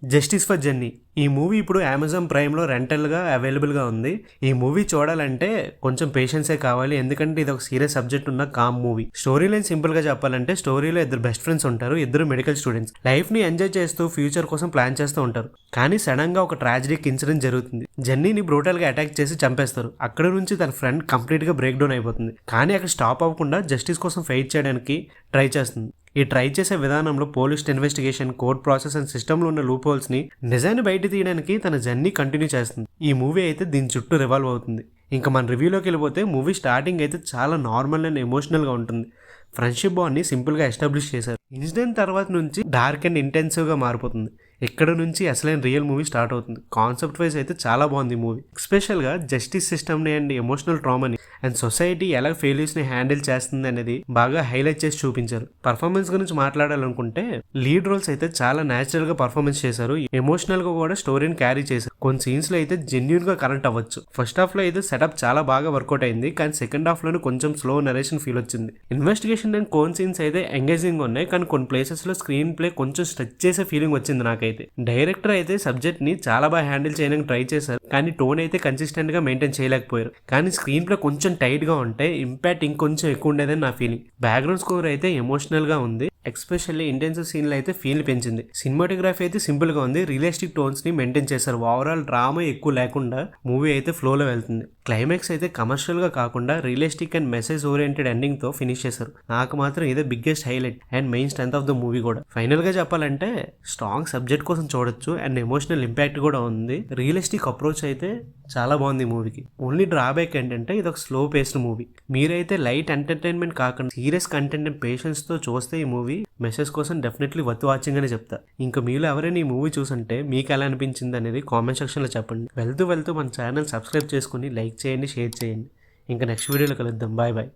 Justice for jenny ఈ movie ఇప్పుడు Amazon ప్రైమ్లో రెంటల్గా అవైలబుల్గా ఉంది. ఈ మూవీ చూడాలంటే కొంచెం పేషెన్సే కావాలి, ఎందుకంటే ఇది ఒక సీరియస్ సబ్జెక్ట్ ఉన్న కామ్ మూవీ. స్టోరీ లైన్ సింపుల్గా చెప్పాలంటే, స్టోరీలో ఇద్దరు బెస్ట్ ఫ్రెండ్స్ ఉంటారు. ఇద్దరు మెడికల్ స్టూడెంట్స్ లైఫ్ని ఎంజాయ్ చేస్తూ ఫ్యూచర్ కోసం ప్లాన్ చేస్తూ ఉంటారు. కానీ సడన్గా ఒక ట్రాజిడిక్ ఇన్సిడెంట్ జరుగుతుంది. జెన్నీని బ్రూటల్గా అటాక్ చేసి చంపేస్తారు. అక్కడ నుంచి తన ఫ్రెండ్ కంప్లీట్గా బ్రేక్ డౌన్ అయిపోతుంది. కానీ అక్కడ స్టాప్ అవ్వకుండా జస్టిస్ కోసం ఫైట్ చేయడానికి ట్రై చేస్తుంది. ఈ ట్రై చేసే విధానంలో police investigation, court process and సిస్టంలో ఉన్న లూప్ హోల్స్ని నిజాన్ని బయట తీయడానికి తన జర్నీ కంటిన్యూ చేస్తుంది. ఈ మూవీ అయితే దీని చుట్టూ రివాల్వ్ అవుతుంది. ఇంకా మన రివ్యూలోకి వెళ్ళిపోతే, మూవీ స్టార్టింగ్ అయితే చాలా నార్మల్ అండ్ ఎమోషనల్గా ఉంటుంది. ఫ్రెండ్షిప్ బాండ్ని సింపుల్గా ఎస్టాబ్లిష్ చేశారు. ఇన్సిడెంట్ తర్వాత నుంచి డార్క్ అండ్ ఇంటెన్సివ్గా మారిపోతుంది. ఇక్కడ నుంచి అసలైన రియల్ మూవీ స్టార్ట్ అవుతుంది. కాన్సెప్ట్ వైజ్ అయితే చాలా బాగుంది మూవీ. ఎస్పెషల్గా జస్టిస్ సిస్టమ్ని అండ్ ఎమోషనల్ ట్రామాని అండ్ సొసైటీ ఎలా ఫెయిల్యూర్స్ని హ్యాండిల్ చేస్తుంది అనేది బాగా హైలైట్ చేసి చూపించారు. పర్ఫార్మెన్స్ గురించి మాట్లాడాలనుకుంటే, లీడ్ రోల్స్ అయితే చాలా న్యాచురల్గా పర్ఫార్మెన్స్ చేశారు. ఎమోషనల్గా కూడా స్టోరీని క్యారీ చేశారు. కొన్ని సీన్స్లో అయితే జెన్యూన్గా కనెక్ట్ అవ్వచ్చు. ఫస్ట్ హాఫ్లో అయితే సెటప్ చాలా బాగా వర్కౌట్ అయింది, కానీ సెకండ్ హాఫ్లోనే కొంచెం స్లో నరేషన్ ఫీల్ వచ్చింది. ఇన్వెస్టిగేషన్ అండ్ కోన్ సీన్స్ అయితే ఎంగేజింగ్ ఉన్నాయి, కానీ కొన్ని ప్లేసెస్లో స్క్రీన్ ప్లే కొంచెం స్ట్రెచ్ చేసే ఫీలింగ్ వచ్చింది నాకైతే. డైరెక్టర్ అయితే సబ్జెక్ట్ ని చాలా బాగా హ్యాండిల్ చేయడానికి ట్రై చేశారు, కానీ టోన్ అయితే కన్సిస్టెంట్ గా మెయింటైన్ చేయలేకపోయారు. కానీ స్క్రీన్ ప్లే కొంచెం టైట్ గా ఉంటే ఇంపాక్ట్ ఇంకొంచెం ఎక్కువ ఉండేదని నా ఫీలింగ్. బ్యాక్గ్రౌండ్ స్కోర్ అయితే ఎమోషనల్ గా ఉంది, ఎస్పెషల్లీ ఇంటెన్సివ్ సీన్లు అయితే ఫీల్ పెంచింది. సినిమాటోగ్రఫీ అయితే సింపుల్ గా ఉంది, రియలిస్టిక్ టోన్స్ ని మెయింటైన్ చేశారు. ఓవరాల్ డ్రామా ఎక్కువ లేకుండా మూవీ అయితే ఫ్లోలో వెళ్తుంది. క్లైమాక్స్ అయితే కమర్షియల్ గా కాకుండా realistic and message oriented ending తో ఫినిష్ చేశారు. నాకు మాత్రం ఇదే biggest highlight and main strength of the movie కూడా. ఫైనల్ గా చెప్పాలంటే, స్ట్రాంగ్ సబ్జెక్ట్ కోసం చూడొచ్చు అండ్ ఎమోషనల్ ఇంపాక్ట్ కూడా ఉంది. రియలిస్టిక్ అప్రోచ్ అయితే చాలా బాగుంది మూవీకి. ఓన్లీ డ్రాబ్యాక్ ఏంటంటే, ఇది ఒక స్లో పేస్డ్ మూవీ. మీరైతే లైట్ ఎంటర్టైన్మెంట్ కాకుండా సీరియస్ కంటెంట్ అండ్ పేషెన్స్ తో చూస్తే ఈ మూవీ మెసేజ్ కోసం డెఫినెట్లీ వర్త్ వాచింగ్ అని చెప్తా. ఇంకా మీలో ఎవరైనా ఈ మూవీ చూసుంటే మీకు ఎలా అనిపించింది అనేది కామెంట్ సెక్షన్లో చెప్పండి. వెళ్తూ మన ఛానల్ సబ్స్క్రైబ్ చేసుకుని లైక్ చేయండి, షేర్ చేయండి. ఇంకా నెక్స్ట్ వీడియోలో కలుద్దాం. Bye bye.